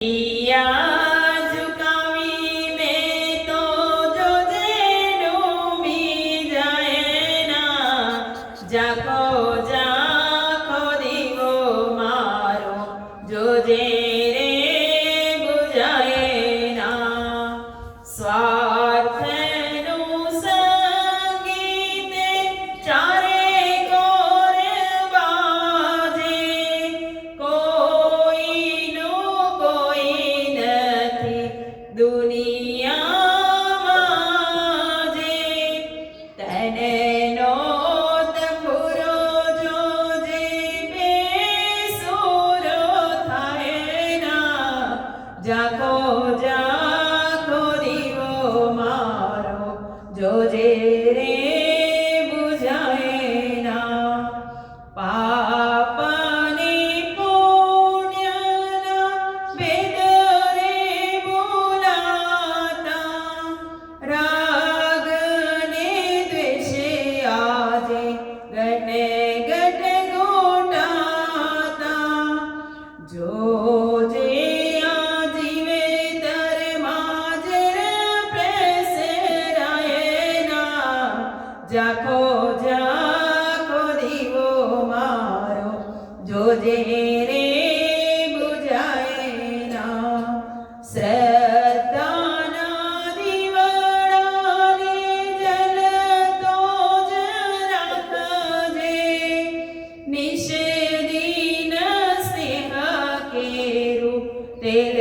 યા ઝુકાવીને તો જોજે ડૂબી જાય ના, ઝાંખો ઝાંખો દીવો મારો જોજે રે બુઝાય ના. સ્વાર્થનું સંગીતે ચારે કોરે બાજે, કોઈનું કોઈ નથી દુનિયામાં જે. તને નો તંબુરો જોજે બેસુરો થાય ના, ઝાંખો ઝાંખો દીવો મારો જોજે રે બુઝાય ના. પાપની પુણ્યના ભેદ રે બોલાતા, રાગને દ્વેષે આજે ગટે ગટે ગોટાતા. જોજે આ જીવે તરમાં જરા પ્રેસરાય ના, ઝાંખો ઝાંખો દીવો મારો જોજે રે બુઝાય ના. શ્રદ્ધાના દીવડાને જલતો જ રાખજે, નિષેધીન સ્નેહ કેરું તેલ